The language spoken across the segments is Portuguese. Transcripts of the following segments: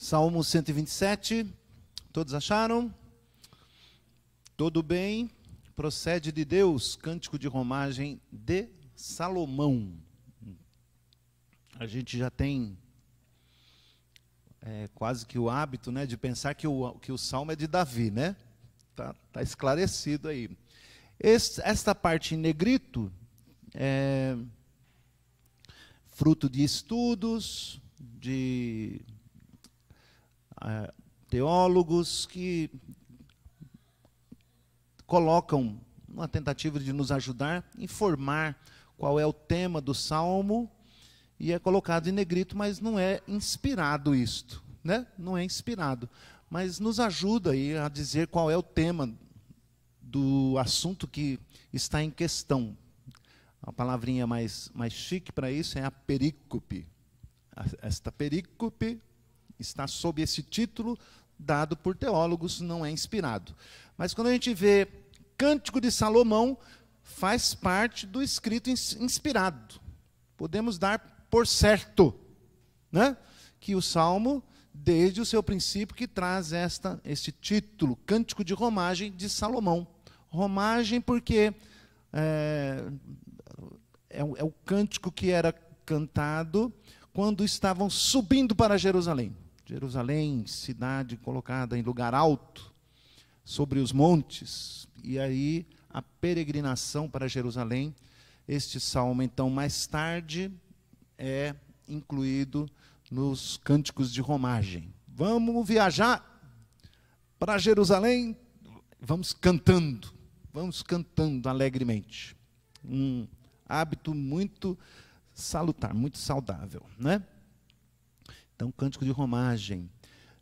Salmo 127, todos acharam? Todo bem, procede de Deus, cântico de romagem de Salomão. A gente já tem quase que o hábito, né, de pensar que o Salmo é de Davi, né? Tá esclarecido aí. Esta parte em negrito é fruto de estudos, de teólogos que colocam uma tentativa de nos ajudar a informar qual é o tema do Salmo, e é colocado em negrito, mas não é inspirado isto, né? Não é inspirado, mas nos ajuda aí a dizer qual é o tema do assunto que está em questão. A palavrinha mais chique para isso é a perícope. Esta perícope está sob esse título, dado por teólogos, não é inspirado. Mas quando a gente vê Cântico de Salomão, faz parte do escrito inspirado. Podemos dar por certo, né, que o Salmo, desde o seu princípio, que traz este título, Cântico de Romagem de Salomão. Romagem porque é o cântico que era cantado quando estavam subindo para Jerusalém. Jerusalém, cidade colocada em lugar alto, sobre os montes, e aí a peregrinação para Jerusalém. Este salmo, então, mais tarde, é incluído nos cânticos de romagem. Vamos viajar para Jerusalém, vamos cantando alegremente. Um hábito muito salutar, muito saudável, né? Então, cântico de romagem.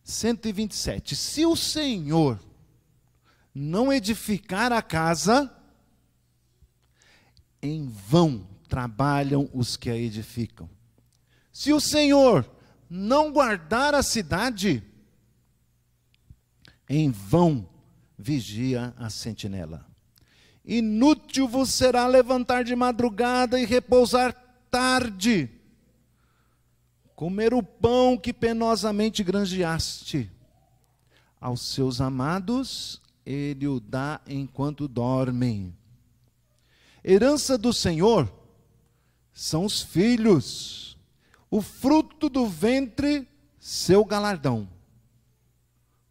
127. Se o Senhor não edificar a casa, em vão trabalham os que a edificam. Se o Senhor não guardar a cidade, em vão vigia a sentinela. Inútil vos será levantar de madrugada e repousar tarde, comer o pão que penosamente granjeaste. Aos seus amados ele o dá enquanto dormem. Herança do Senhor são os filhos, o fruto do ventre, seu galardão.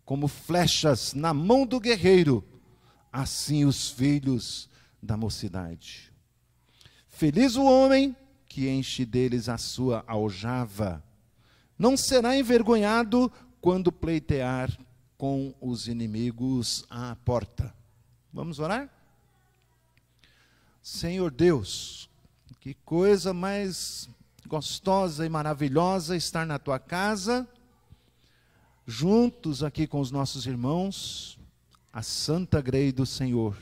Como flechas na mão do guerreiro, assim os filhos da mocidade. Feliz o homem que enche deles a sua aljava. Não será envergonhado quando pleitear com os inimigos à porta. Vamos orar? Senhor Deus, que coisa mais gostosa e maravilhosa estar na tua casa, juntos aqui com os nossos irmãos, a santa grei do Senhor,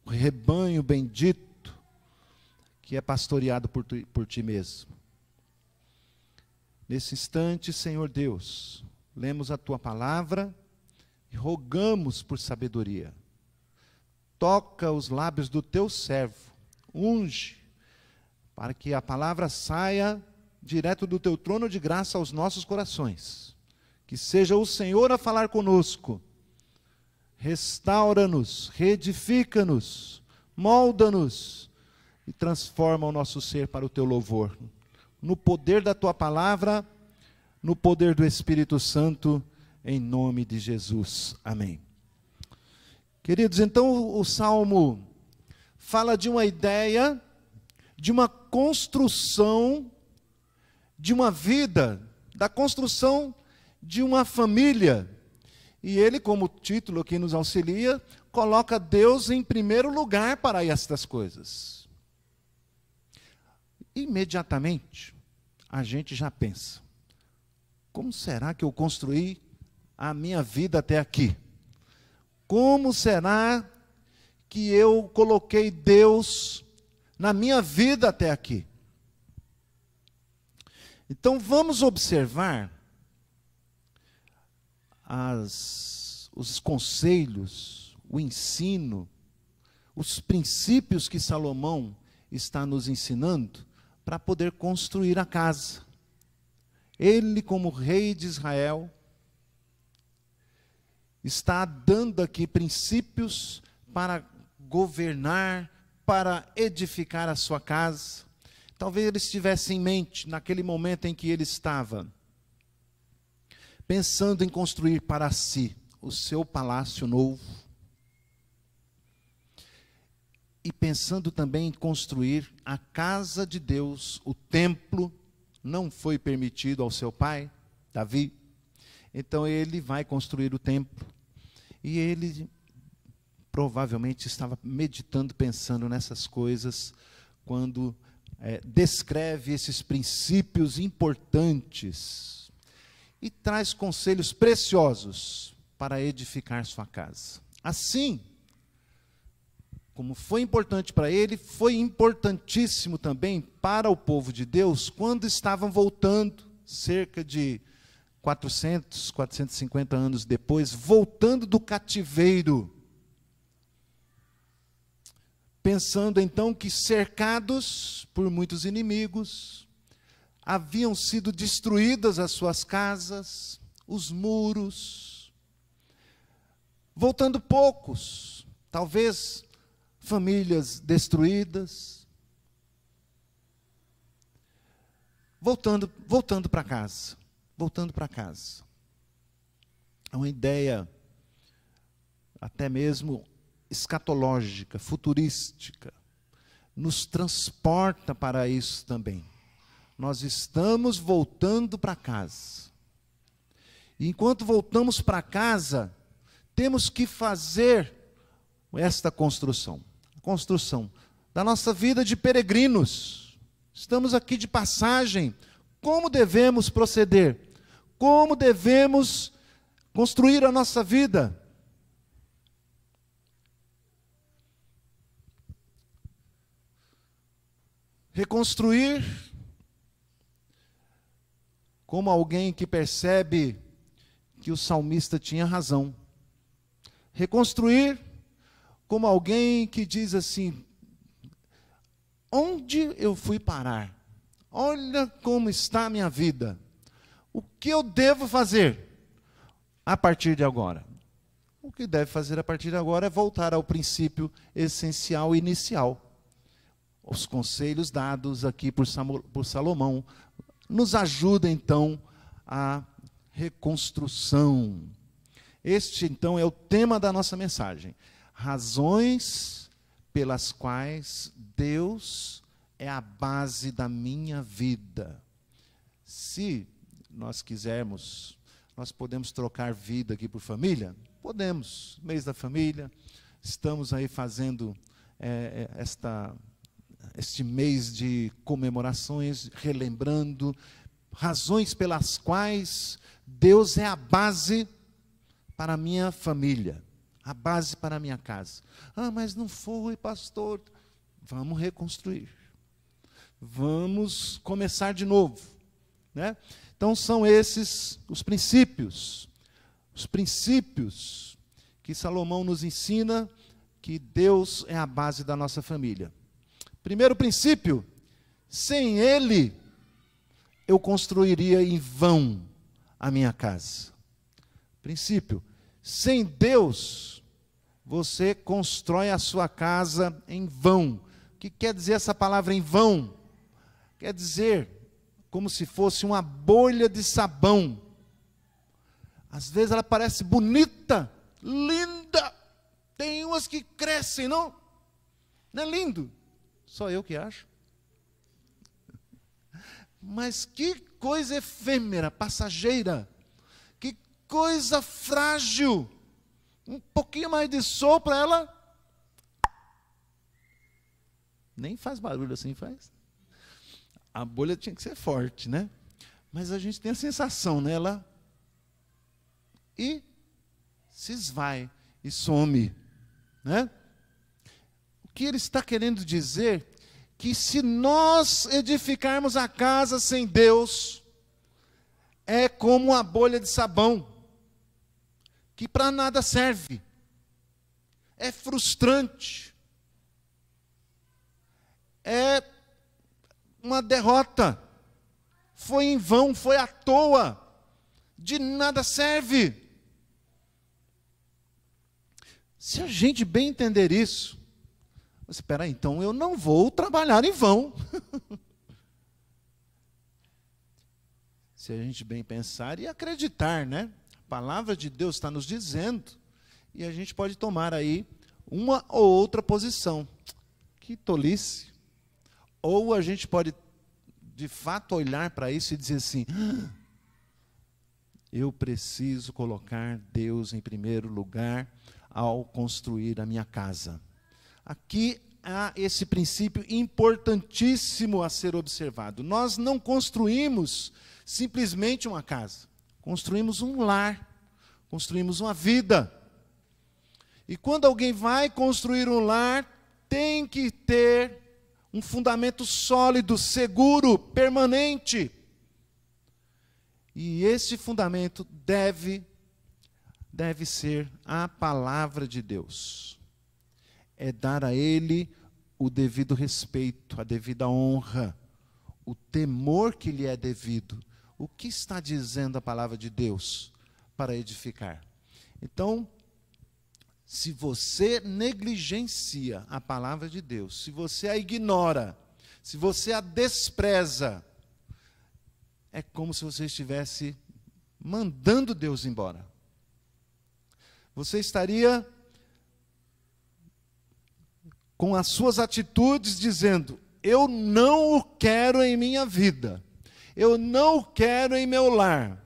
o rebanho bendito que é pastoreado por ti mesmo. Nesse instante, Senhor Deus, lemos a tua palavra e rogamos por sabedoria. Toca os lábios do teu servo, unge, para que a palavra saia direto do teu trono de graça aos nossos corações. Que seja o Senhor a falar conosco. Restaura-nos, reedifica-nos, molda-nos e transforma o nosso ser para o teu louvor. No poder da tua palavra, no poder do Espírito Santo, em nome de Jesus. Amém. Queridos, então o Salmo fala de uma ideia, de uma construção, de uma vida, da construção de uma família. E ele, como título que nos auxilia, coloca Deus em primeiro lugar para estas coisas. Imediatamente, a gente já pensa, como será que eu construí a minha vida até aqui? Como será que eu coloquei Deus na minha vida até aqui? Então vamos observar os conselhos, o ensino, os princípios que Salomão está nos ensinando para poder construir a casa. Ele, como rei de Israel, está dando aqui princípios para governar, para edificar a sua casa. Talvez ele estivesse em mente, naquele momento em que ele estava pensando em construir para si o seu palácio novo, e pensando também em construir a casa de Deus, o templo. Não foi permitido ao seu pai, Davi. Então ele vai construir o templo. E ele provavelmente estava meditando, pensando nessas coisas, quando descreve esses princípios importantes e traz conselhos preciosos para edificar sua casa. Assim, como foi importante para ele, foi importantíssimo também para o povo de Deus, quando estavam voltando, cerca de 450 anos depois, voltando do cativeiro. Pensando então que, cercados por muitos inimigos, haviam sido destruídas as suas casas, os muros, voltando poucos, talvez famílias destruídas, voltando para casa, voltando para casa. É uma ideia até mesmo escatológica, futurística, nos transporta para isso também. Nós estamos voltando para casa. E enquanto voltamos para casa, temos que fazer esta construção. A construção da nossa vida de peregrinos. Estamos aqui de passagem. Como devemos proceder? Como devemos construir a nossa vida? Reconstruir como alguém que percebe que o salmista tinha razão. Reconstruir como alguém que diz assim: onde eu fui parar? Olha como está a minha vida. O que eu devo fazer a partir de agora? O que deve fazer a partir de agora é voltar ao princípio essencial e inicial. Os conselhos dados aqui por Salomão nos ajudam, então, à reconstrução. Este, então, é o tema da nossa mensagem. Razões pelas quais Deus é a base da minha vida. Se nós quisermos, nós podemos trocar vida aqui por família? Podemos. Mês da família, estamos aí fazendo este mês de comemorações, relembrando razões pelas quais Deus é a base para a minha família, a base para a minha casa. Ah, mas não foi, pastor. Vamos reconstruir. Vamos começar de novo, né? Então são esses os princípios que Salomão nos ensina, que Deus é a base da nossa família. Primeiro princípio: sem Ele eu construiria em vão a minha casa. Princípio: sem Deus você constrói a sua casa em vão. O que quer dizer essa palavra em vão? Quer dizer como se fosse uma bolha de sabão. Às vezes ela parece bonita, linda. Tem umas que crescem, não? Não é lindo? Só eu que acho. Mas que coisa efêmera, passageira. Que coisa frágil. Um pouquinho mais de sopro, ela nem faz barulho assim, faz. A bolha tinha que ser forte, né? Mas a gente tem a sensação nela e se esvai e some, né? O que ele está querendo dizer? Que se nós edificarmos a casa sem Deus, é como uma bolha de sabão, que para nada serve, é frustrante, é uma derrota, foi em vão, foi à toa, de nada serve. Se a gente bem entender isso, você, espera aí, então eu não vou trabalhar em vão. Se a gente bem pensar e acreditar, né? A palavra de Deus está nos dizendo, e a gente pode tomar aí uma ou outra posição. Que tolice. Ou a gente pode, de fato, olhar para isso e dizer assim, eu preciso colocar Deus em primeiro lugar ao construir a minha casa. Aqui há esse princípio importantíssimo a ser observado. Nós não construímos simplesmente uma casa, construímos um lar, construímos uma vida. E quando alguém vai construir um lar, tem que ter um fundamento sólido, seguro, permanente. E esse fundamento deve ser a palavra de Deus. É dar a Ele o devido respeito, a devida honra, o temor que lhe é devido. O que está dizendo a palavra de Deus para edificar? Então, se você negligencia a palavra de Deus, se você a ignora, se você a despreza, é como se você estivesse mandando Deus embora. Você estaria com as suas atitudes dizendo, eu não o quero em minha vida, eu não o quero em meu lar,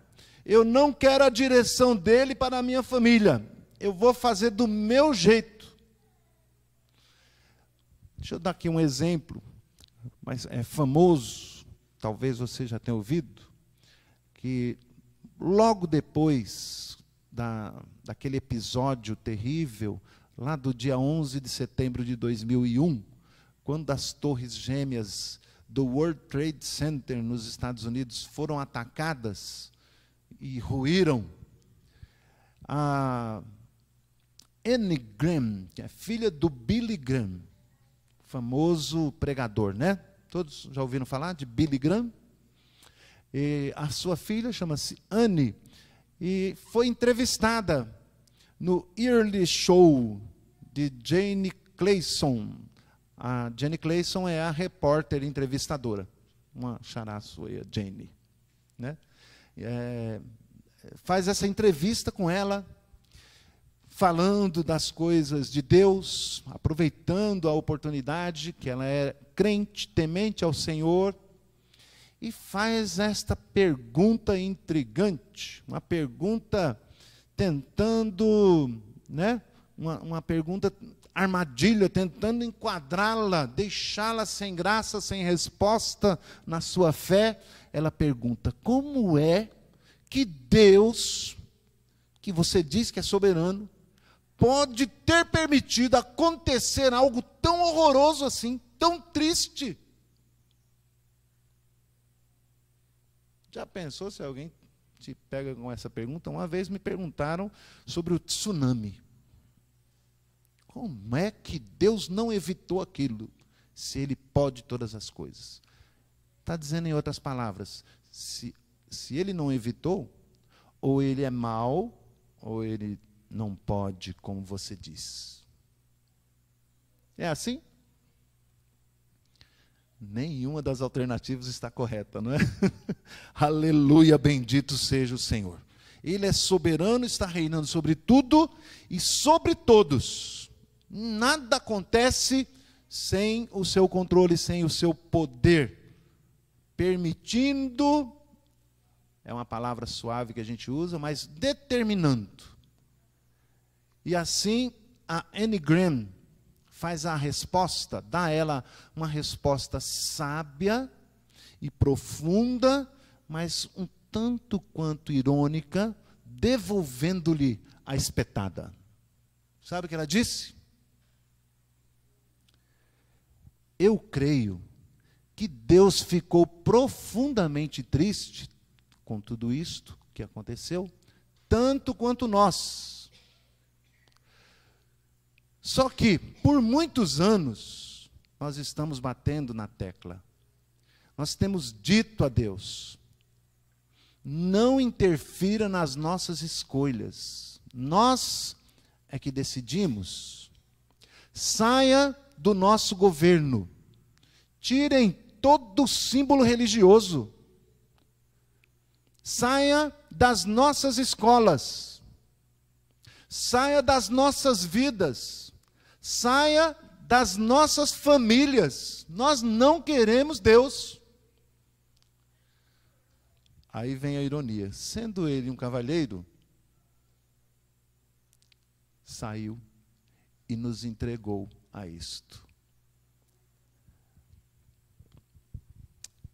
eu não quero a direção dele para a minha família, eu vou fazer do meu jeito. Deixa eu dar aqui um exemplo, mas é famoso, talvez você já tenha ouvido, que logo depois daquele episódio terrível, lá do dia 11 de setembro de 2001, quando as torres gêmeas do World Trade Center nos Estados Unidos foram atacadas e ruíram, a Anne Graham, que é filha do Billy Graham, famoso pregador, né? Todos já ouviram falar de Billy Graham? E a sua filha chama-se Anne, e foi entrevistada no Early Show de Jane Clayson. A Jane Clayson é a repórter entrevistadora, uma xará sua, a Jane, né? Faz essa entrevista com ela, falando das coisas de Deus, aproveitando a oportunidade, que ela é crente, temente ao Senhor, e faz esta pergunta intrigante, uma pergunta tentando, né, uma pergunta armadilha, tentando enquadrá-la, deixá-la sem graça, sem resposta na sua fé. Ela pergunta, como é que Deus, que você diz que é soberano, pode ter permitido acontecer algo tão horroroso assim, tão triste? Já pensou se alguém te pega com essa pergunta? Uma vez me perguntaram sobre o tsunami. Como é que Deus não evitou aquilo, se Ele pode todas as coisas? Está dizendo em outras palavras, se Ele não evitou, ou Ele é mau, ou Ele não pode, como você diz. É assim? Nenhuma das alternativas está correta, não é? Aleluia, bendito seja o Senhor. Ele é soberano, está reinando sobre tudo e sobre todos. Nada acontece sem o seu controle, sem o seu poder. Permitindo, é uma palavra suave que a gente usa, mas determinando. E assim, a Anne Graham faz a resposta, dá a ela uma resposta sábia e profunda, mas um tanto quanto irônica, devolvendo-lhe a espetada. Sabe o que ela disse? Eu creio que Deus ficou profundamente triste com tudo isto que aconteceu, tanto quanto nós. Só que, por muitos anos, nós estamos batendo na tecla. Nós temos dito a Deus, não interfira nas nossas escolhas. Nós é que decidimos. Saia do nosso governo. Tirem todo o símbolo religioso. Saia das nossas escolas. Saia das nossas vidas. Saia das nossas famílias. Nós não queremos Deus. Aí vem a ironia. Sendo ele um cavalheiro, saiu e nos entregou a isto.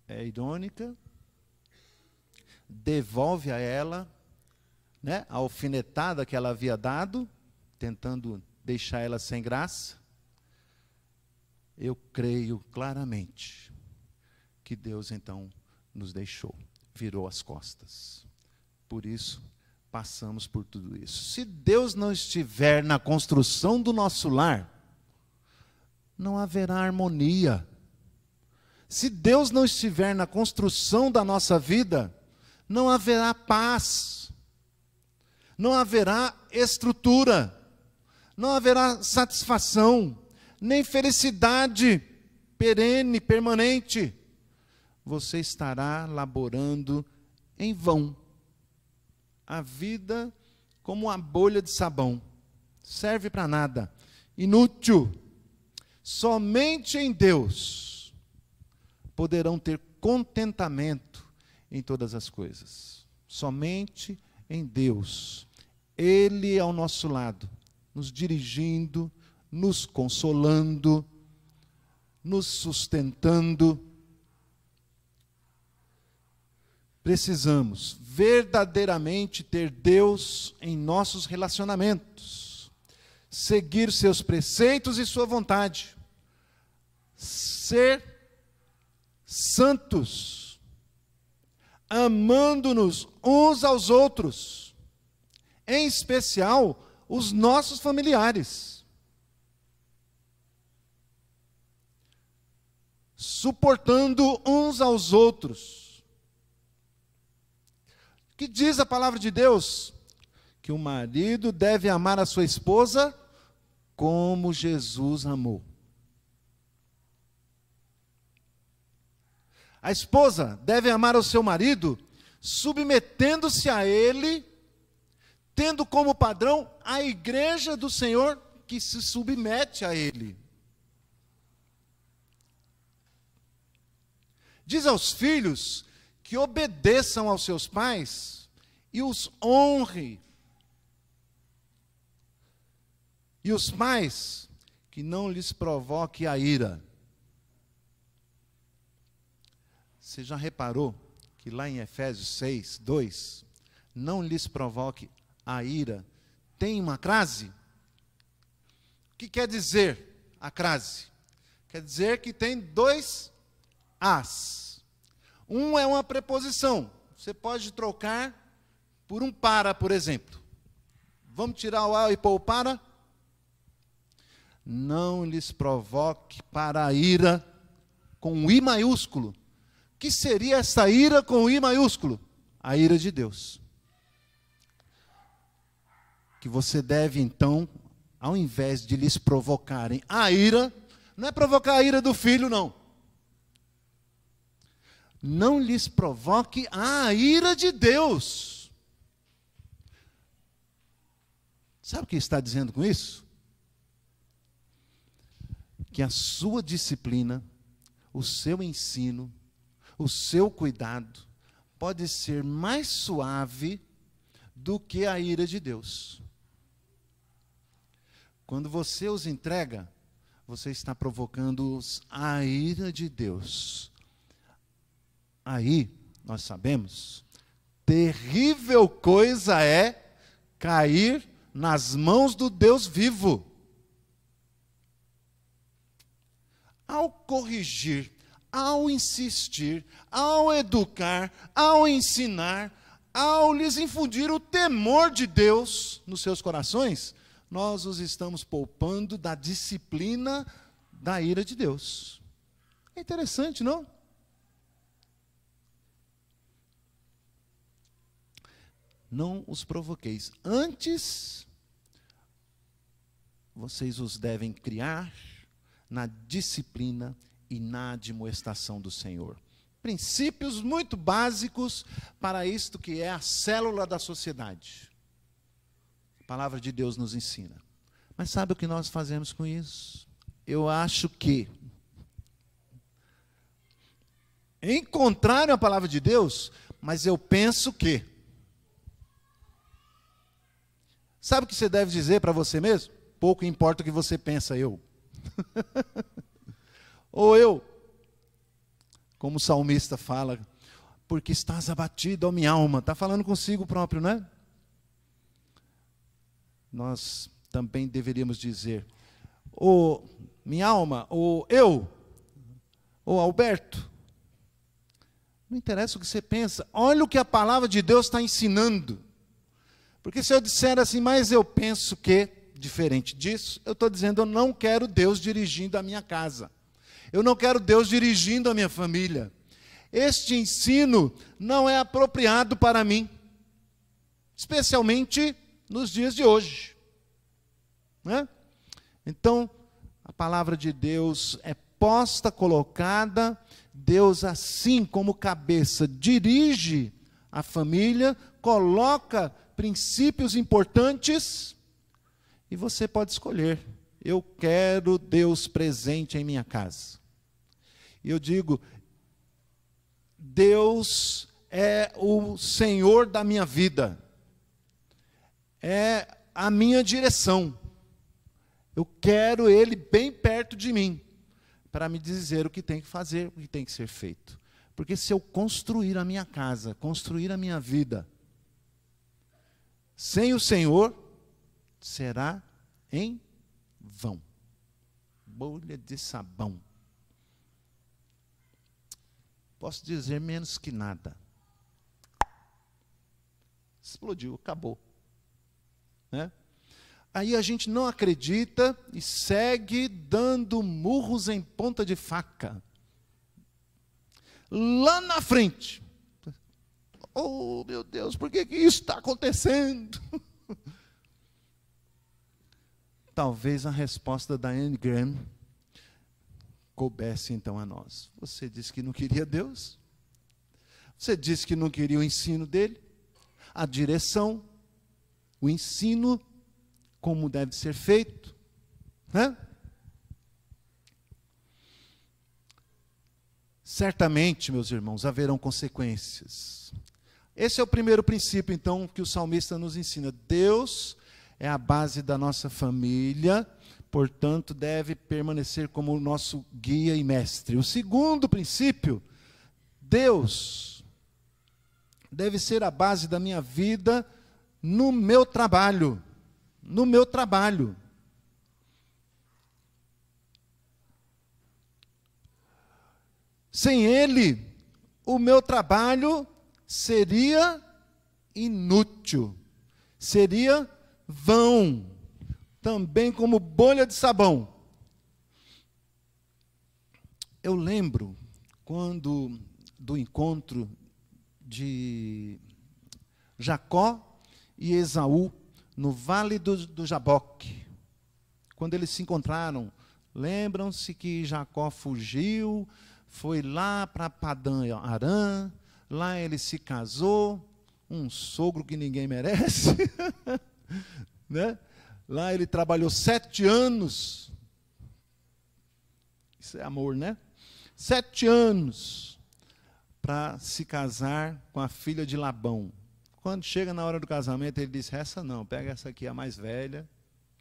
É irônica, devolve a ela, né, a alfinetada que ela havia dado, tentando deixar ela sem graça. Eu creio claramente que Deus então nos deixou, virou as costas. Por isso, passamos por tudo isso. Se Deus não estiver na construção do nosso lar, não haverá harmonia. Se Deus não estiver na construção da nossa vida, não haverá paz, não haverá estrutura, não haverá satisfação, nem felicidade perene, permanente. Você estará laborando em vão. A vida como uma bolha de sabão, serve para nada, inútil. Somente em Deus poderão ter contentamento em todas as coisas. Somente em Deus. Ele é ao nosso lado, nos dirigindo, nos consolando, nos sustentando. Precisamos verdadeiramente ter Deus em nossos relacionamentos, seguir seus preceitos e sua vontade, ser santos, amando-nos uns aos outros, em especial os nossos familiares, suportando uns aos outros. Que diz a palavra de Deus? Que o marido deve amar a sua esposa como Jesus amou. A esposa deve amar o seu marido submetendo-se a ele, tendo como padrão a igreja do Senhor que se submete a ele. Diz aos filhos que obedeçam aos seus pais e os honre. E os pais, que não lhes provoque a ira. Você já reparou que lá em Efésios 6, 2, não lhes provoque a ira, tem uma crase? O que quer dizer a crase? Quer dizer que tem dois as. Um é uma preposição. Você pode trocar por um para, por exemplo. Vamos tirar o a e pôr o para? Não lhes provoque para a ira com I maiúsculo. O que seria essa ira com I maiúsculo? A ira de Deus. Que você deve, então, ao invés de lhes provocarem a ira, não é provocar a ira do filho, não. Não lhes provoque a ira de Deus. Sabe o que está dizendo com isso? Que a sua disciplina, o seu ensino, o seu cuidado pode ser mais suave do que a ira de Deus. Quando você os entrega, você está provocando-os a ira de Deus. Aí, nós sabemos, terrível coisa é cair nas mãos do Deus vivo. Ao corrigir, ao insistir, ao educar, ao ensinar, ao lhes infundir o temor de Deus nos seus corações, nós os estamos poupando da disciplina da ira de Deus. É interessante, não? não os provoqueis. Antes, vocês os devem criar na disciplina e na admoestação do Senhor. Princípios muito básicos para isto que é a célula da sociedade. A palavra de Deus nos ensina. Mas sabe o que nós fazemos com isso? Eu acho que, em contrário à palavra de Deus, mas eu penso que. Sabe o que você deve dizer para você mesmo? Pouco importa o que você pensa, eu. Ou eu, como o salmista fala, porque estás abatido, ó minha alma. Está falando consigo próprio, não é? Nós também deveríamos dizer, ô minha alma, ou eu, ou Alberto. Não interessa o que você pensa. Olha o que a palavra de Deus está ensinando. Porque se eu disser assim, mas eu penso que, diferente disso, eu estou dizendo, eu não quero Deus dirigindo a minha casa. Eu não quero Deus dirigindo a minha família. Este ensino não é apropriado para mim. Especialmente nos dias de hoje. Né? Então, a palavra de Deus é posta, colocada. Deus, assim como cabeça, dirige a família, coloca princípios importantes, e você pode escolher. Eu quero Deus presente em minha casa. E eu digo, Deus é o Senhor da minha vida. É a minha direção. Eu quero Ele bem perto de mim, para me dizer o que tem que fazer, o que tem que ser feito. Porque se eu construir a minha casa, construir a minha vida, sem o Senhor, será em vão. Bolha de sabão. Posso dizer menos que nada. Explodiu, acabou. Né? Aí a gente não acredita e segue dando murros em ponta de faca. Lá na frente. Oh, meu Deus, por que isso está acontecendo? Talvez a resposta da Anne Graham coubesse então a nós. Você disse que não queria Deus. Você disse que não queria o ensino dele. A direção, o ensino, como deve ser feito. Né? Certamente, meus irmãos, haverão consequências. Esse é o primeiro princípio, então, que o salmista nos ensina. Deus é a base da nossa família, portanto, deve permanecer como o nosso guia e mestre. O segundo princípio, Deus deve ser a base da minha vida no meu trabalho. No meu trabalho. Sem Ele, o meu trabalho seria inútil, seria vão, também como bolha de sabão. Eu lembro quando do encontro de Jacó e Esaú no Vale do Jaboque, quando eles se encontraram. Lembram-se que Jacó fugiu, foi lá para Padã Arã, lá ele se casou, um sogro que ninguém merece, né? Lá ele trabalhou 7 anos, isso é amor, né? 7 anos, para se casar com a filha de Labão. Quando chega na hora do casamento, ele diz, essa não, pega essa aqui, a mais velha,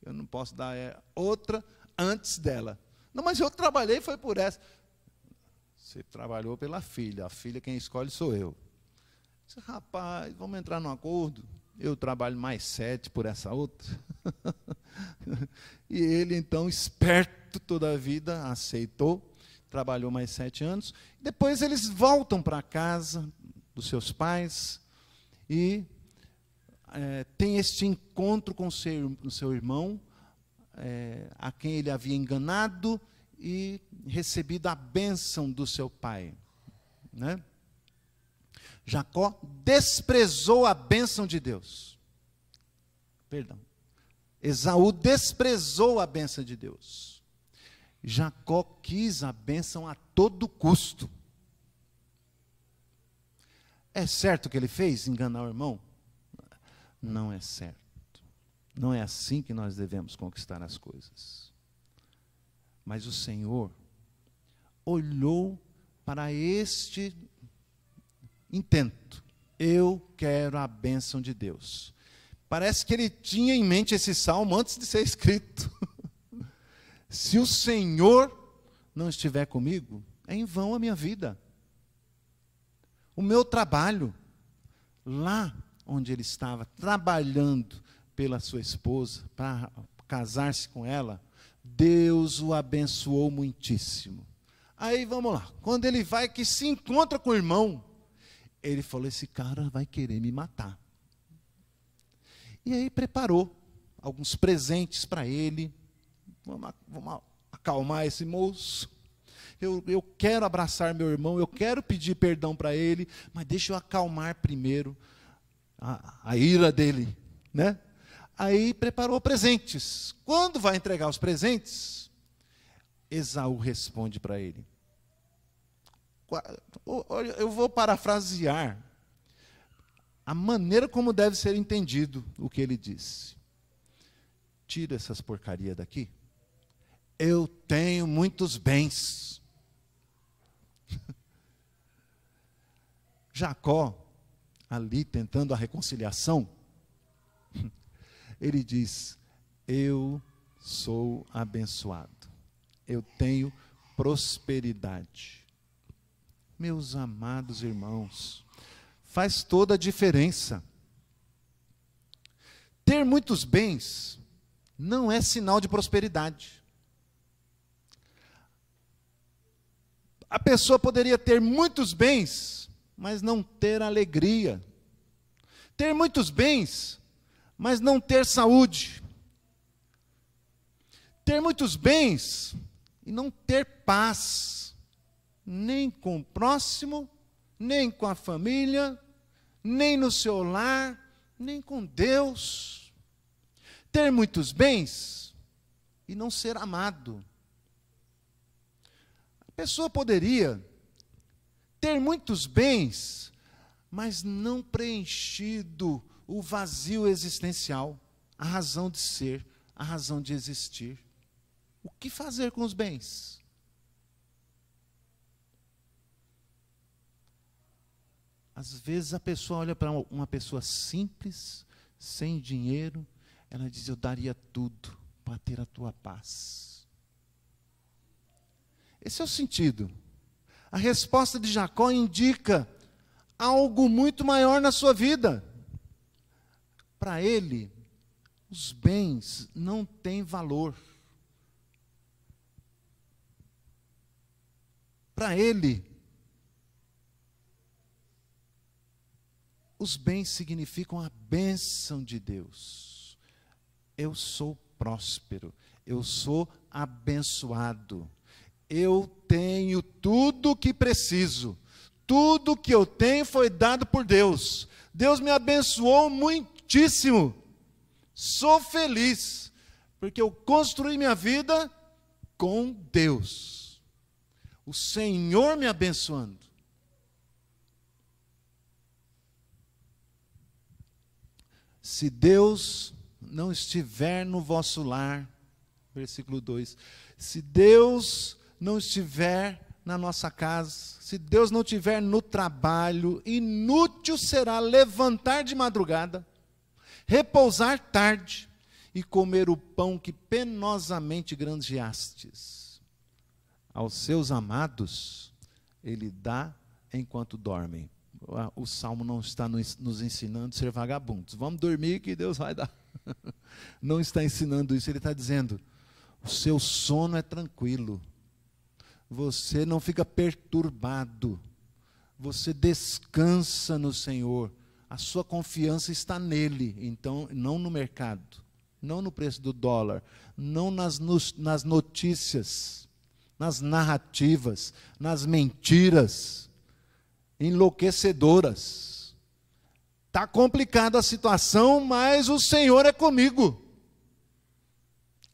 eu não posso dar outra antes dela. Não, mas eu trabalhei, foi por essa. Você trabalhou pela filha, a filha quem escolhe sou eu. Disse, rapaz, vamos entrar num acordo? Eu trabalho mais 7 por essa outra. E ele, então, esperto toda a vida, aceitou, trabalhou mais 7 anos. Depois eles voltam para a casa dos seus pais e tem este encontro com o seu irmão, a quem ele havia enganado e recebido a bênção do seu pai. Né? Jacó desprezou a bênção de Deus. Perdão. Esaú desprezou a bênção de Deus. Jacó quis a bênção a todo custo. É certo o que ele fez? Enganar o irmão? Não é certo. Não é assim que nós devemos conquistar as coisas. Mas o Senhor olhou para este intento. Eu quero a bênção de Deus. Parece que ele tinha em mente esse salmo antes de ser escrito. Se o Senhor não estiver comigo, é em vão a minha vida. O meu trabalho, lá onde ele estava trabalhando pela sua esposa, para casar-se com ela, Deus o abençoou muitíssimo. Aí vamos lá, quando ele vai que se encontra com o irmão, ele falou, esse cara vai querer me matar. E aí preparou alguns presentes para ele. Vamos acalmar esse moço. Eu quero abraçar meu irmão, eu quero pedir perdão para ele, mas deixa eu acalmar primeiro a ira dele, né? Aí preparou presentes. Quando vai entregar os presentes, Esaú responde para ele. Eu vou parafrasear a maneira como deve ser entendido o que ele disse. Tira essas porcarias daqui. Eu tenho muitos bens. Jacó, ali tentando a reconciliação, ele diz, eu sou abençoado, eu tenho prosperidade. Meus amados irmãos, faz toda a diferença. Ter muitos bens não é sinal de prosperidade. A pessoa poderia ter muitos bens, mas não ter alegria. Ter muitos bens, mas não ter saúde. Ter muitos bens e não ter paz, nem com o próximo, nem com a família, nem no seu lar, nem com Deus. Ter muitos bens e não ser amado. A pessoa poderia ter muitos bens, mas não preenchido o vazio existencial, a razão de ser, a razão de existir. O que fazer com os bens? Às vezes a pessoa olha para uma pessoa simples, sem dinheiro, ela diz, eu daria tudo para ter a tua paz. Esse é o sentido. A resposta de Jacó indica algo muito maior na sua vida. Para ele, os bens não têm valor. Para ele, os bens significam a bênção de Deus. Eu sou próspero, eu sou abençoado. Eu tenho tudo o que preciso. Tudo que eu tenho foi dado por Deus. Deus me abençoou muitíssimo. Sou feliz, porque eu construí minha vida com Deus. O Senhor me abençoando. Se Deus não estiver no vosso lar, versículo 2, se Deus não estiver na nossa casa, se Deus não estiver no trabalho, inútil será levantar de madrugada, repousar tarde e comer o pão que penosamente granjeastes. Aos seus amados, Ele dá enquanto dormem. O Salmo não está nos ensinando a ser vagabundos. Vamos dormir que Deus vai dar. Não está ensinando isso, Ele está dizendo, o seu sono é tranquilo. Você não fica perturbado, você descansa no Senhor, a sua confiança está nele, então não no mercado, não no preço do dólar, não nas notícias, nas narrativas, nas mentiras. enlouquecedoras. Está complicada a situação, mas o Senhor é comigo.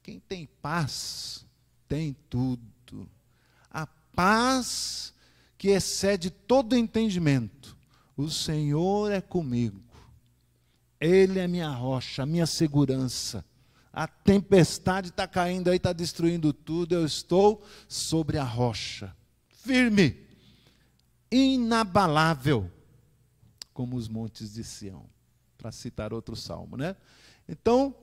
Quem tem paz, tem tudo. A paz que excede todo entendimento. O Senhor é comigo. Ele é minha rocha, a minha segurança. A tempestade está caindo aí, está destruindo tudo. Eu estou sobre a rocha. Firme, inabalável, como os montes de Sião. Para citar outro salmo, né? Então,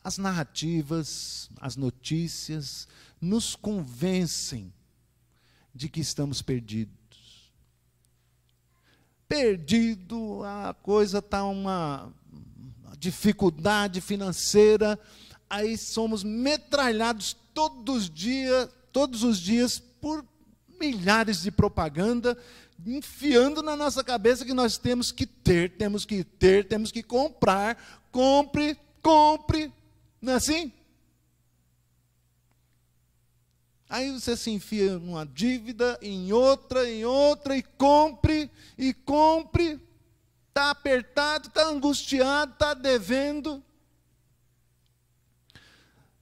as narrativas, as notícias, nos convencem de que estamos perdidos. Perdido, a coisa está uma dificuldade financeira, aí somos metralhados todos os dias por milhares de propaganda, enfiando na nossa cabeça que nós temos que ter, temos que comprar, compre, não é assim? Aí você se enfia numa dívida, em outra, e compre, está apertado, está angustiado, está devendo.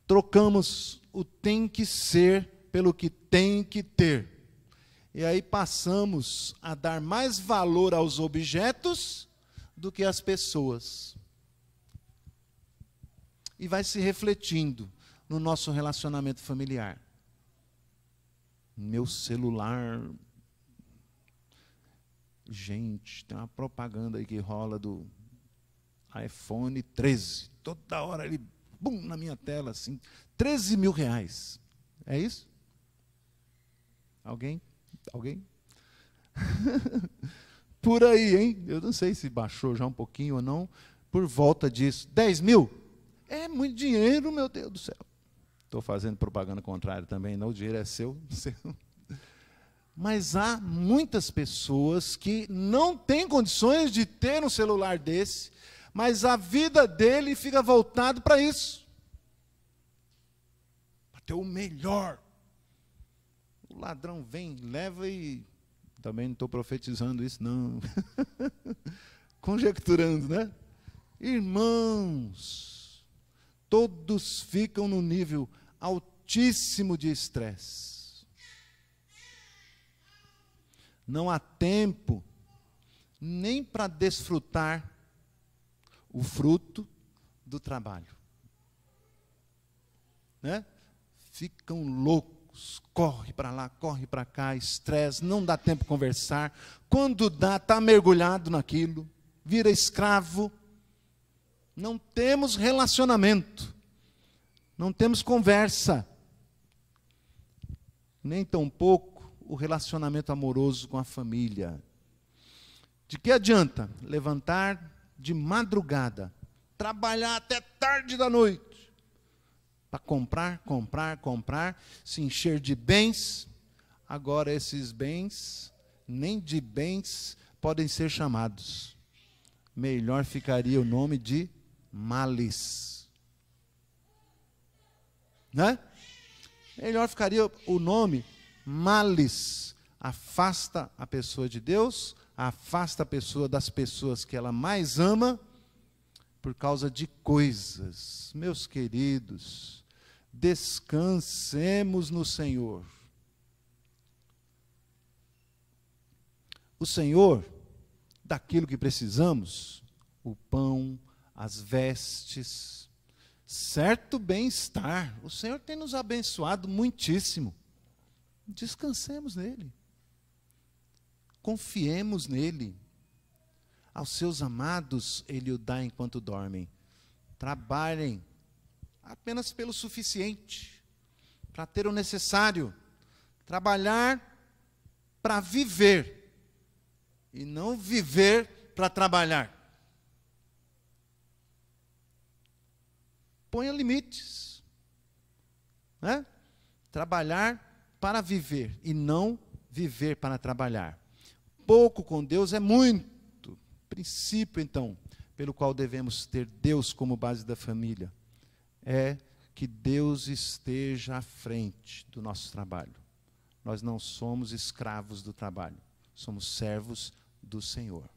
Trocamos o tem que ser pelo que tem que ter. E aí passamos a dar mais valor aos objetos do que às pessoas. E vai se refletindo no nosso relacionamento familiar. Meu celular. Gente, tem uma propaganda aí que rola do iPhone 13. Toda hora ele, bum, na minha tela, assim, 13 mil reais. É isso? Alguém? Por aí, hein? Eu não sei se baixou já um pouquinho ou não, por volta disso. 10 mil? É muito dinheiro, meu Deus do céu. Estou fazendo propaganda contrária também, não, o dinheiro é seu. Mas há muitas pessoas que não têm condições de ter um celular desse, mas a vida dele fica voltada para isso. Para ter o melhor. O ladrão vem, leva e... Também não estou profetizando isso, não. Conjecturando, né? Irmãos, todos ficam no nível altíssimo de estresse. Não há tempo nem para desfrutar o fruto do trabalho. Né? Ficam loucos, corre para lá, corre para cá, estresse, não dá tempo de conversar. Quando dá, está mergulhado naquilo, vira escravo. Não temos relacionamento, não temos conversa, nem tampouco o relacionamento amoroso com a família. De que adianta levantar de madrugada, trabalhar até tarde da noite, para comprar, se encher de bens? Agora esses bens, nem de bens podem ser chamados. Melhor ficaria o nome de males. Né? Melhor ficaria o nome males. Afasta a pessoa de Deus, afasta a pessoa das pessoas que ela mais ama, por causa de coisas. Meus queridos, descansemos no Senhor. O Senhor, daquilo que precisamos, o pão, as vestes, certo bem-estar. O Senhor tem nos abençoado muitíssimo. Descansemos nele. Confiemos nele. Aos seus amados, ele o dá enquanto dormem. Trabalhem apenas pelo suficiente, para ter o necessário. Trabalhar para viver, e não viver para trabalhar. Ponha limites. Né? Trabalhar para viver, e não viver para trabalhar. Pouco com Deus é muito. Princípio, então, pelo qual devemos ter Deus como base da família, é que Deus esteja à frente do nosso trabalho. Nós não somos escravos do trabalho, somos servos do Senhor.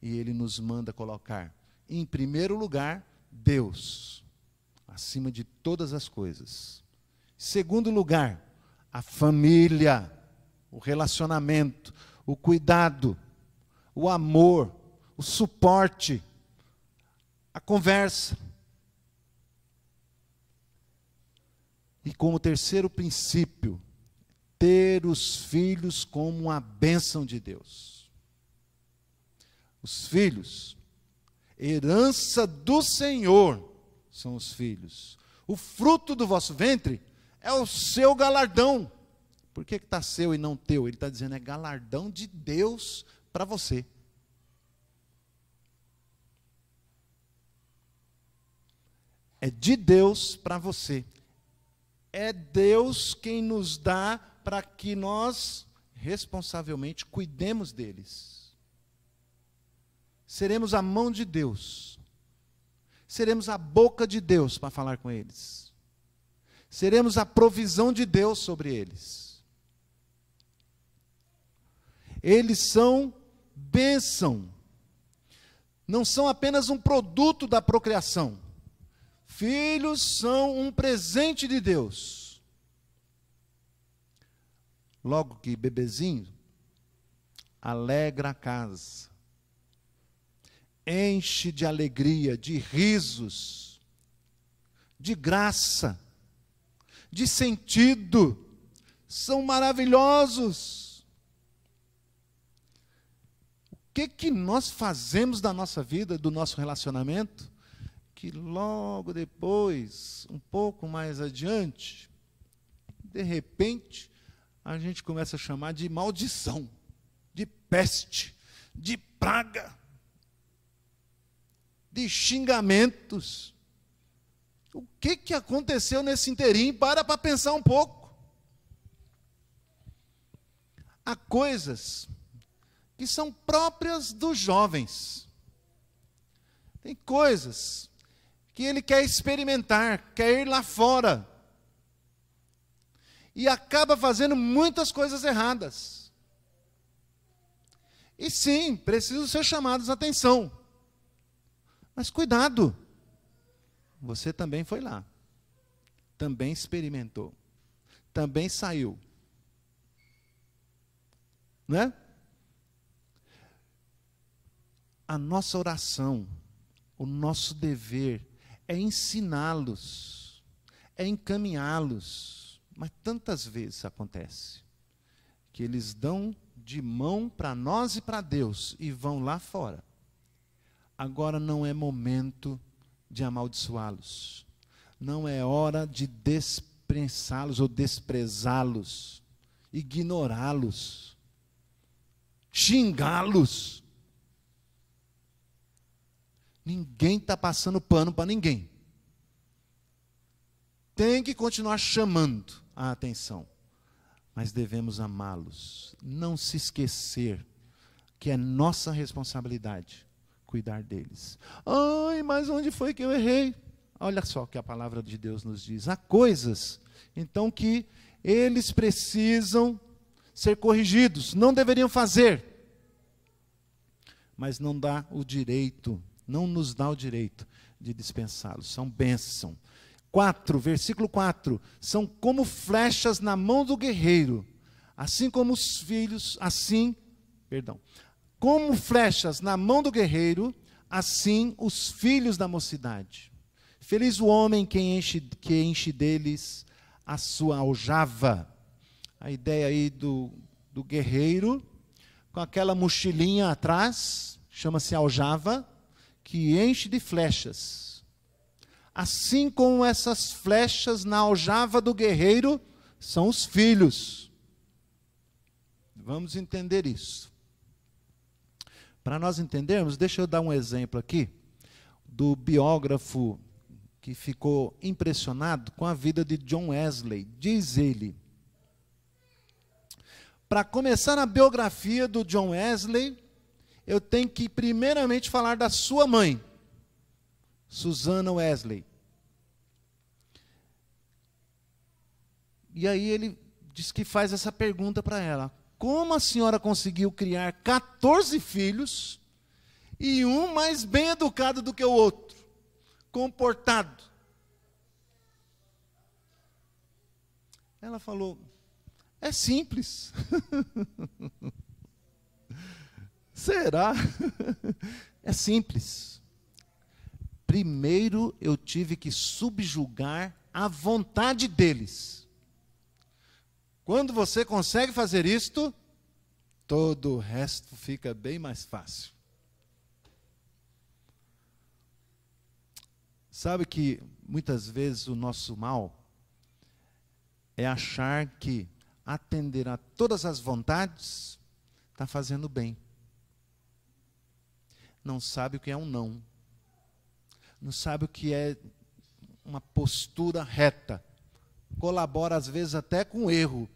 E Ele nos manda colocar, em primeiro lugar, Deus, acima de todas as coisas. Segundo lugar, a família, o relacionamento, o cuidado, o amor, o suporte, a conversa. E como terceiro princípio, ter os filhos como uma bênção de Deus. Os filhos, herança do Senhor, são os filhos. O fruto do vosso ventre é o seu galardão. Por que está seu e não teu? Ele está dizendo, é galardão de Deus para você. É de Deus para você. É Deus quem nos dá para que nós, responsavelmente, cuidemos deles. Seremos a mão de Deus. Seremos a boca de Deus para falar com eles. Seremos a provisão de Deus sobre eles. Eles são bênção. Não são apenas um produto da procriação. Filhos são um presente de Deus. Logo que bebezinho, alegra a casa. Enche de alegria, de risos, de graça, de sentido. São maravilhosos. O que nós fazemos da nossa vida, do nosso relacionamento, que logo depois, um pouco mais adiante, de repente, a gente começa a chamar de maldição, de peste, de praga, de xingamentos. O que aconteceu nesse inteirinho? Para pensar um pouco. Há coisas que são próprias dos jovens. Tem coisas que ele quer experimentar, quer ir lá fora. E acaba fazendo muitas coisas erradas. E sim, precisam ser chamados a atenção. Mas cuidado, você também foi lá. Também experimentou. Também saiu. Né? A nossa oração, o nosso dever é ensiná-los, é encaminhá-los. Mas tantas vezes acontece que eles dão de mão para nós e para Deus e vão lá fora. Agora não é momento de amaldiçoá-los. Não é hora de desprezá-los ou desprezá-los, ignorá-los, xingá-los. Ninguém está passando pano para ninguém. Tem que continuar chamando a atenção. Mas devemos amá-los. Não se esquecer que é nossa responsabilidade cuidar deles. Ai, mas onde foi que eu errei? Olha só o que a palavra de Deus nos diz. Há coisas, então, que eles precisam ser corrigidos. Não deveriam fazer. Mas não dá o direito, não nos dá o direito de dispensá-los. São bênção. 4, versículo 4. São como flechas na mão do guerreiro. Assim como os filhos, como flechas na mão do guerreiro, assim os filhos da mocidade. Feliz o homem que enche deles a sua aljava. A ideia aí do guerreiro, com aquela mochilinha atrás, chama-se aljava, que enche de flechas. Assim como essas flechas na aljava do guerreiro, são os filhos. Vamos entender isso. Para nós entendermos, deixa eu dar um exemplo aqui, do biógrafo que ficou impressionado com a vida de John Wesley. Diz ele, para começar a biografia do John Wesley, eu tenho que primeiramente falar da sua mãe, Susannah Wesley. E aí ele diz que faz essa pergunta para ela: como a senhora conseguiu criar 14 filhos e um mais bem educado do que o outro, comportado? Ela falou: é simples. Será? É simples. Primeiro eu tive que subjugar a vontade deles. Quando você consegue fazer isto, todo o resto fica bem mais fácil. Sabe que muitas vezes o nosso mal é achar que atender a todas as vontades está fazendo bem. Não sabe o que é um não. Não sabe o que é uma postura reta. Colabora às vezes até com erro.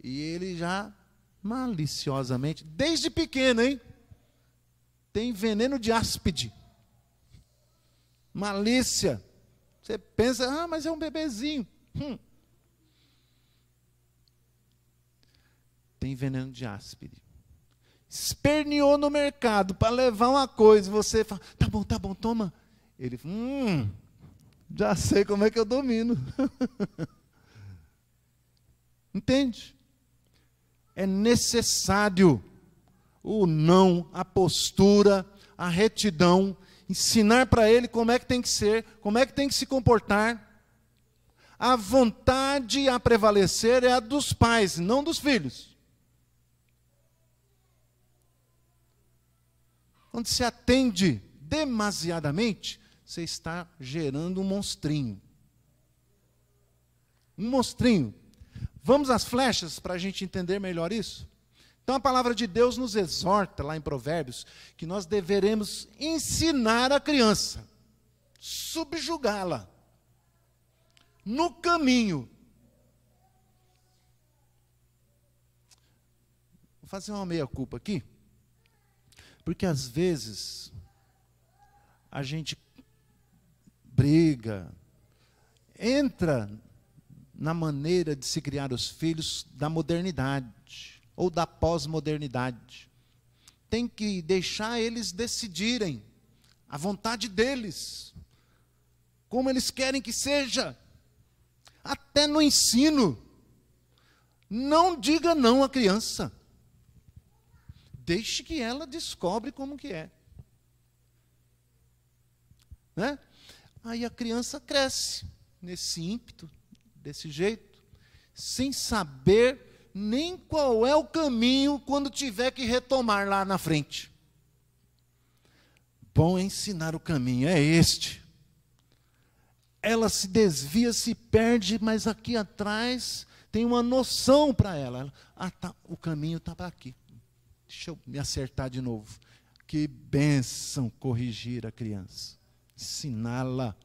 E ele já maliciosamente, desde pequeno, hein? Tem veneno de áspide. Malícia. Você pensa, mas é um bebezinho. Tem veneno de áspide. Esperneou no mercado para levar uma coisa, você fala, tá bom, toma. Ele, já sei como é que eu domino. Entende? É necessário o não, a postura, a retidão, ensinar para ele como é que tem que ser, como é que tem que se comportar. A vontade a prevalecer é a dos pais, não dos filhos. Quando se atende demasiadamente, você está gerando um monstrinho. Um monstrinho. Vamos às flechas para a gente entender melhor isso? Então a palavra de Deus nos exorta, lá em Provérbios, que nós deveremos ensinar a criança, subjugá-la, no caminho. Vou fazer uma meia-culpa aqui. Porque às vezes a gente briga, entra na maneira de se criar os filhos da modernidade ou da pós-modernidade. Tem que deixar eles decidirem a vontade deles, como eles querem que seja. Até no ensino, não diga não à criança. Deixe que ela descobre como que é. Né? Aí a criança cresce nesse ímpeto, desse jeito, sem saber nem qual é o caminho quando tiver que retomar lá na frente. Bom é ensinar o caminho, é este. Ela se desvia, se perde, mas aqui atrás tem uma noção para ela. Tá, o caminho está para aqui. Deixa eu me acertar de novo. Que bênção corrigir a criança. Ensiná-la.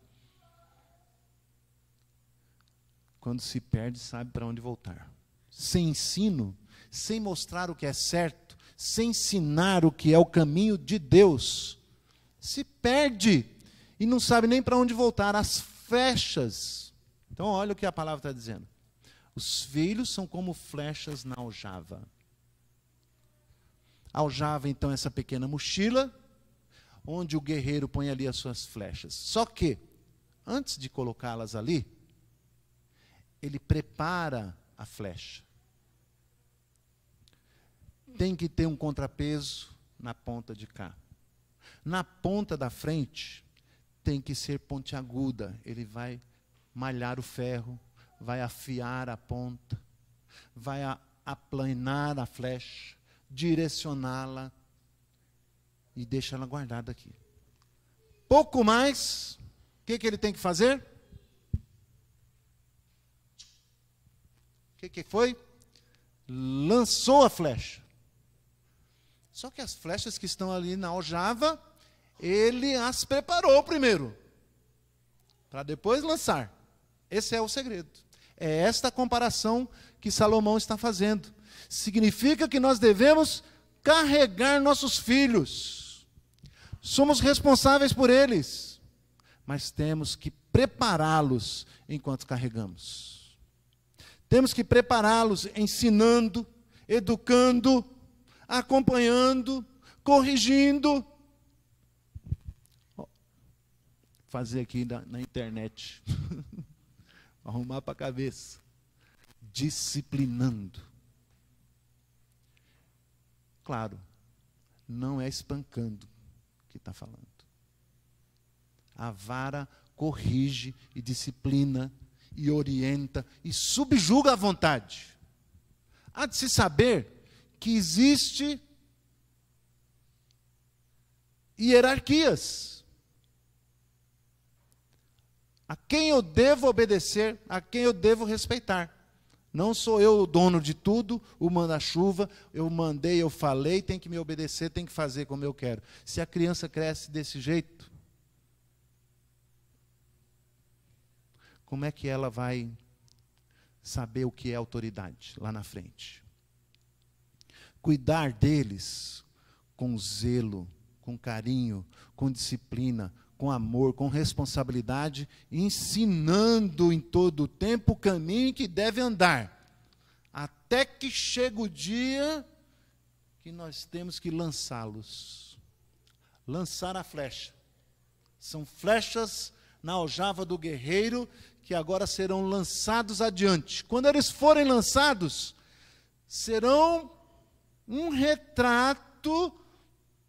Quando se perde, sabe para onde voltar. Sem ensino, sem mostrar o que é certo, sem ensinar o que é o caminho de Deus, se perde e não sabe nem para onde voltar. As flechas. Então, olha o que a palavra está dizendo. Os filhos são como flechas na aljava. Aljava, então, essa pequena mochila, onde o guerreiro põe ali as suas flechas. Só que, antes de colocá-las ali, ele prepara a flecha. Tem que ter um contrapeso na ponta de cá. Na ponta da frente, tem que ser pontiaguda. Ele vai malhar o ferro, vai afiar a ponta, vai aplanar a flecha, direcioná-la e deixa ela guardada aqui. Pouco mais, o que ele tem que fazer? O que foi? Lançou a flecha. Só que as flechas que estão ali na aljava, ele as preparou primeiro, para depois lançar. Esse é o segredo. É esta comparação que Salomão está fazendo. Significa que nós devemos carregar nossos filhos. Somos responsáveis por eles, mas temos que prepará-los enquanto carregamos. Temos que prepará-los ensinando, educando, acompanhando, corrigindo. Fazer aqui na internet. Arrumar para a cabeça. Disciplinando. Claro, não é espancando que está falando. A vara corrige e disciplina e orienta e subjuga a vontade. Há de se saber que existe hierarquias. A quem eu devo obedecer, a quem eu devo respeitar. Não sou eu o dono de tudo, o manda-chuva, eu mandei, eu falei, tem que me obedecer, tem que fazer como eu quero. Se a criança cresce desse jeito, como é que ela vai saber o que é autoridade lá na frente? Cuidar deles com zelo, com carinho, com disciplina, com amor, com responsabilidade, ensinando em todo o tempo o caminho que deve andar, até que chega o dia que nós temos que lançá-los. Lançar a flecha. São flechas na aljava do guerreiro que agora serão lançados adiante. Quando eles forem lançados, serão um retrato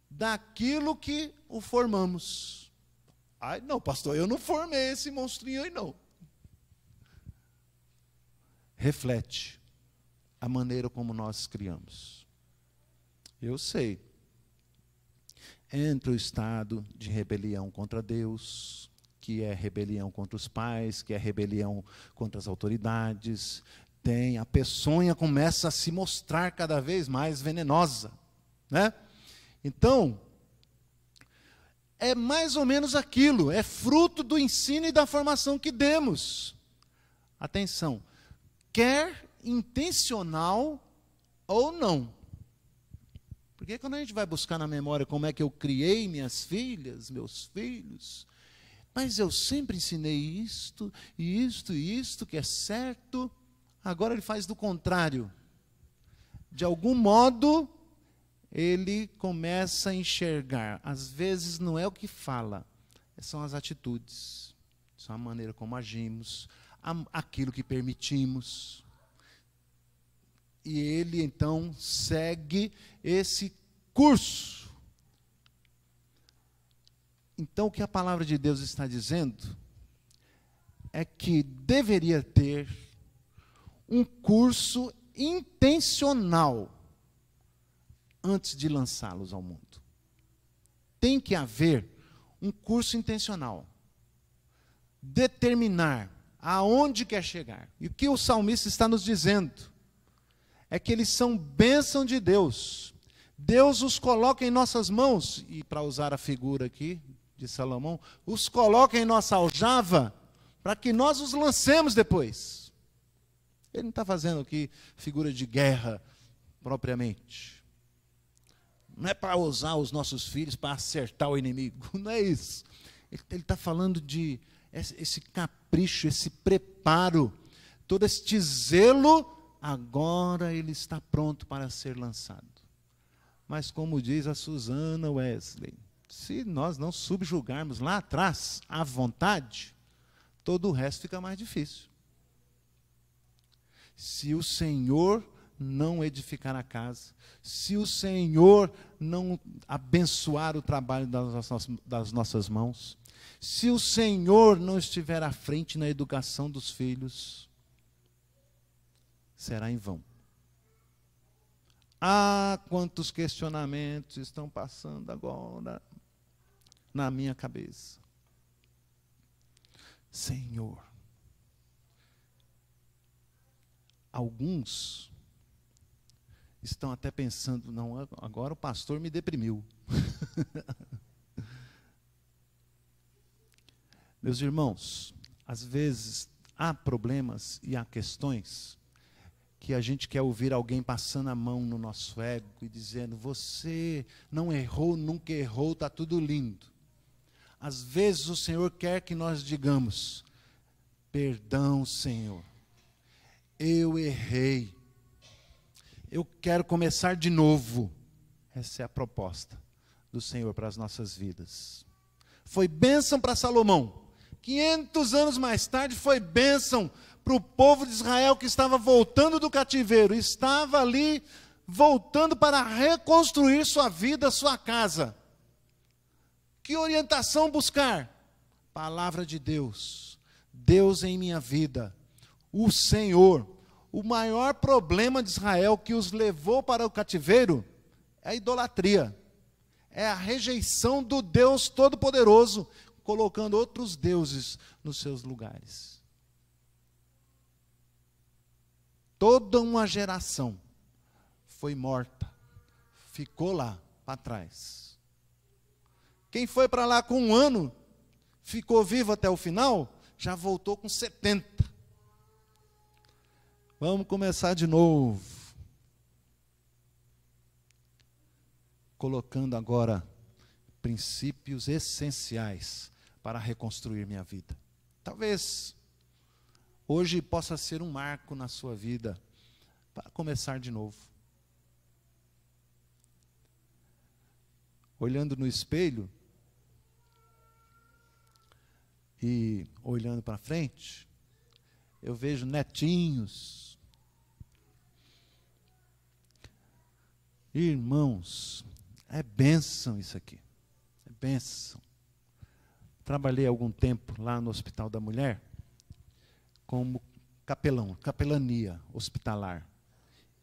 daquilo que o formamos. Ai, não, pastor, eu não formei esse monstrinho aí, não. Reflete a maneira como nós criamos. Eu sei. Entre o estado de rebelião contra Deus, que é rebelião contra os pais, que é rebelião contra as autoridades, a peçonha começa a se mostrar cada vez mais venenosa, né? Então, é mais ou menos aquilo, é fruto do ensino e da formação que demos. Atenção, quer intencional ou não. Porque quando a gente vai buscar na memória como é que eu criei minhas filhas, meus filhos, mas eu sempre ensinei isto, e isto, e isto, que é certo, agora ele faz do contrário. De algum modo, ele começa a enxergar. Às vezes não é o que fala, são as atitudes, são a maneira como agimos, aquilo que permitimos. E ele então segue esse curso. Então o que a palavra de Deus está dizendo é que deveria ter um curso intencional antes de lançá-los ao mundo. Tem que haver um curso intencional. Determinar aonde quer chegar. E o que o salmista está nos dizendo é que eles são bênção de Deus. Deus os coloca em nossas mãos, e para usar a figura aqui de Salomão, os coloca em nossa aljava para que nós os lancemos depois. Ele não está fazendo aqui figura de guerra propriamente. Não é para usar os nossos filhos para acertar o inimigo, não é isso. Ele está falando de esse capricho, esse preparo, todo este zelo, agora ele está pronto para ser lançado. Mas como diz a Susana Wesley, se nós não subjugarmos lá atrás a vontade, todo o resto fica mais difícil. Se o Senhor não edificar a casa, se o Senhor não abençoar o trabalho das nossas mãos, se o Senhor não estiver à frente na educação dos filhos, será em vão. Ah, quantos questionamentos estão passando agora na minha cabeça. Senhor, alguns estão até pensando, não, agora o pastor me deprimiu. Meus irmãos, às vezes há problemas e há questões que a gente quer ouvir alguém passando a mão no nosso ego e dizendo, você não errou, nunca errou, está tudo lindo. Às vezes o Senhor quer que nós digamos, perdão, Senhor, eu errei. Eu quero começar de novo. Essa é a proposta do Senhor para as nossas vidas. Foi bênção para Salomão. 500 anos mais tarde foi bênção para o povo de Israel que estava voltando do cativeiro. Estava ali voltando para reconstruir sua vida, sua casa. Que orientação buscar? Palavra de Deus. Deus em minha vida. O Senhor. O maior problema de Israel que os levou para o cativeiro é a idolatria. É a rejeição do Deus Todo-Poderoso, colocando outros deuses nos seus lugares. Toda uma geração foi morta, ficou lá para trás. Quem foi para lá com 1 ano, ficou vivo até o final, já voltou com 70. Vamos começar de novo. Colocando agora princípios essenciais para reconstruir minha vida. Talvez hoje possa ser um marco na sua vida para começar de novo. Olhando no espelho e olhando para frente, eu vejo netinhos, irmãos. É bênção isso aqui. É bênção. Trabalhei algum tempo lá no Hospital da Mulher como capelão, capelania hospitalar.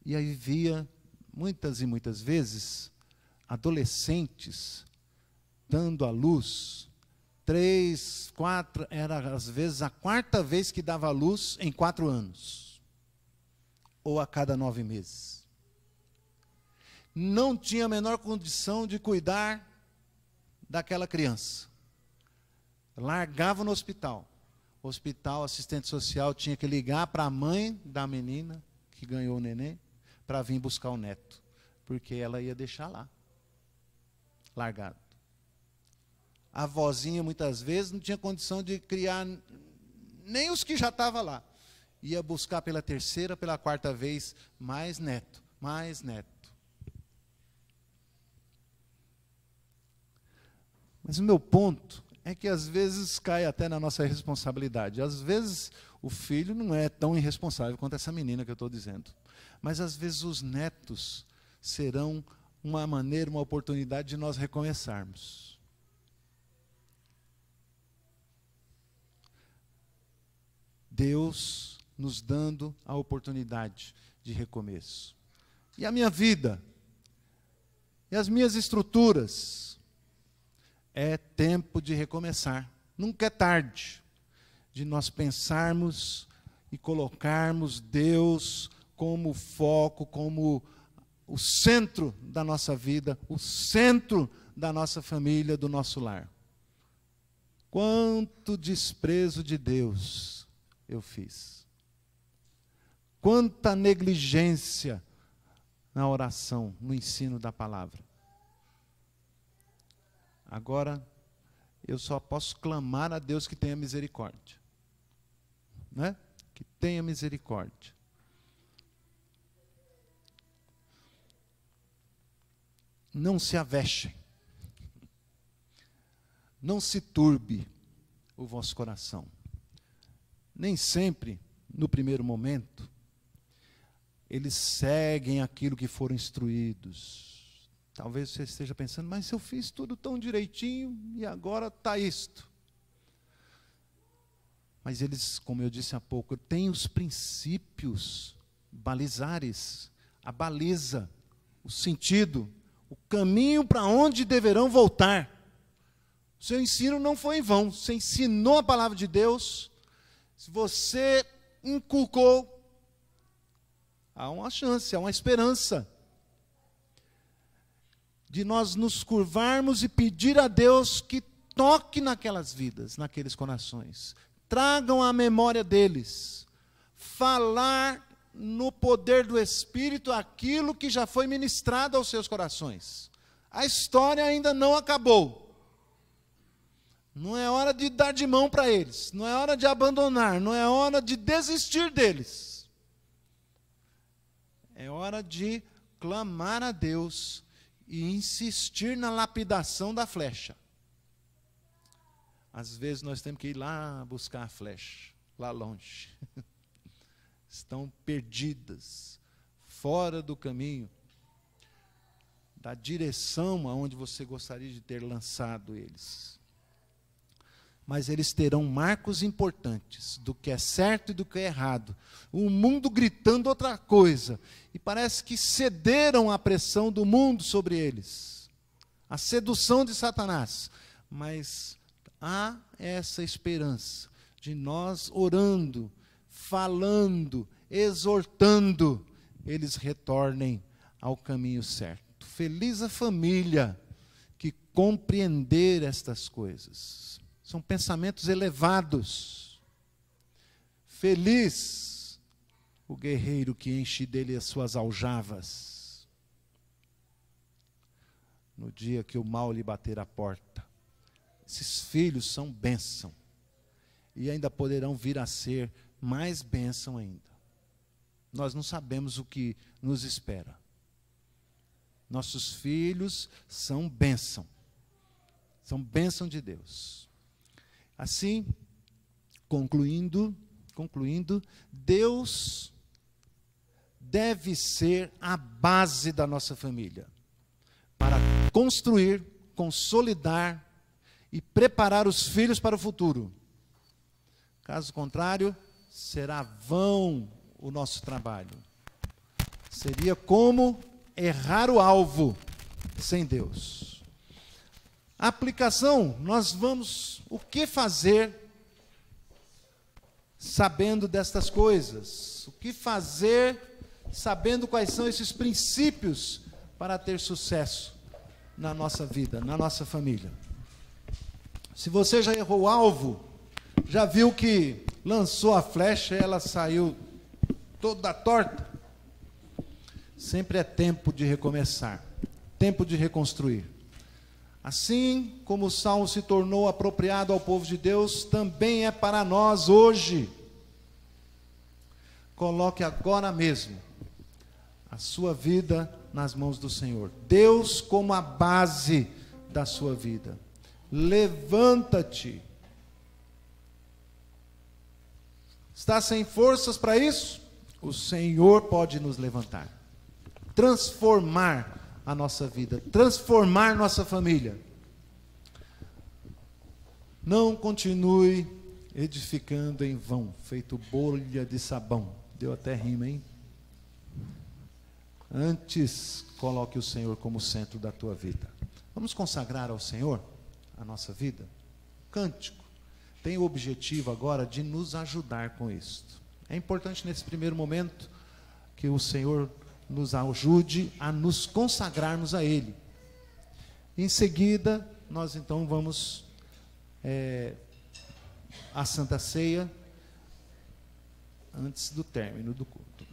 E aí via, muitas e muitas vezes, adolescentes dando à luz, 3, 4, era às vezes a 4ª vez que dava à luz em 4 anos. Ou a cada 9 meses. Não tinha a menor condição de cuidar daquela criança. Largava no hospital. O hospital, assistente social, tinha que ligar para a mãe da menina que ganhou o neném para vir buscar o neto, porque ela ia deixar lá, largado. A avózinha, muitas vezes, não tinha condição de criar nem os que já estavam lá. Ia buscar pela 3ª, pela 4ª vez, mais neto, mais neto. Mas o meu ponto é que às vezes cai até na nossa responsabilidade. Às vezes o filho não é tão irresponsável quanto essa menina que eu estou dizendo. Mas às vezes os netos serão uma maneira, uma oportunidade de nós recomeçarmos. Deus nos dando a oportunidade de recomeço. E a minha vida? E as minhas estruturas? É tempo de recomeçar. Nunca é tarde de nós pensarmos e colocarmos Deus como foco, como o centro da nossa vida, o centro da nossa família, do nosso lar. Quanto desprezo de Deus eu fiz. Quanta negligência na oração, no ensino da palavra. Agora, eu só posso clamar a Deus que tenha misericórdia. Né? Que tenha misericórdia. Não se avexem. Não se turbe o vosso coração. Nem sempre, no primeiro momento, eles seguem aquilo que foram instruídos. Talvez você esteja pensando, mas eu fiz tudo tão direitinho e agora está isto. Mas eles, como eu disse há pouco, têm os princípios balizares, a baliza, o sentido, o caminho para onde deverão voltar. O seu ensino não foi em vão. Você ensinou a palavra de Deus. Se você inculcou, há uma chance, há uma esperança de nós nos curvarmos e pedir a Deus que toque naquelas vidas, naqueles corações. Tragam à memória deles. Falar no poder do Espírito aquilo que já foi ministrado aos seus corações. A história ainda não acabou. Não é hora de dar de mão para eles. Não é hora de abandonar. Não é hora de desistir deles. É hora de clamar a Deus e insistir na lapidação da flecha. Às vezes nós temos que ir lá buscar a flecha, lá longe. Estão perdidas, fora do caminho, da direção aonde você gostaria de ter lançado eles. Mas eles terão marcos importantes do que é certo e do que é errado. O mundo gritando outra coisa. E parece que cederam à pressão do mundo sobre eles. A sedução de Satanás. Mas há essa esperança de nós orando, falando, exortando, eles retornem ao caminho certo. Feliz a família que compreender estas coisas. São pensamentos elevados. Feliz o guerreiro que enche dele as suas aljavas. No dia que o mal lhe bater a porta. Esses filhos são bênção. E ainda poderão vir a ser mais bênção ainda. Nós não sabemos o que nos espera. Nossos filhos são bênção. São bênção de Deus. Assim, concluindo, Deus deve ser a base da nossa família, para construir, consolidar e preparar os filhos para o futuro. Caso contrário, será vão o nosso trabalho. Seria como errar o alvo sem Deus. A aplicação, nós vamos, o que fazer sabendo destas coisas? O que fazer sabendo quais são esses princípios para ter sucesso na nossa vida, na nossa família? Se você já errou o alvo, já viu que lançou a flecha e ela saiu toda torta, sempre é tempo de recomeçar, tempo de reconstruir. Assim como o Salmo se tornou apropriado ao povo de Deus, também é para nós hoje. Coloque agora mesmo a sua vida nas mãos do Senhor. Deus como a base da sua vida. Levanta-te. Está sem forças para isso? O Senhor pode nos levantar. Transformar a nossa vida, transformar nossa família. Não continue edificando em vão, feito bolha de sabão. Deu até rima, hein? Antes, coloque o Senhor como centro da tua vida. Vamos consagrar ao Senhor a nossa vida? Cântico tem o objetivo agora de nos ajudar com isto. É importante nesse primeiro momento que o Senhor nos ajude a nos consagrarmos a Ele. Em seguida, nós então vamos à Santa Ceia, antes do término do culto.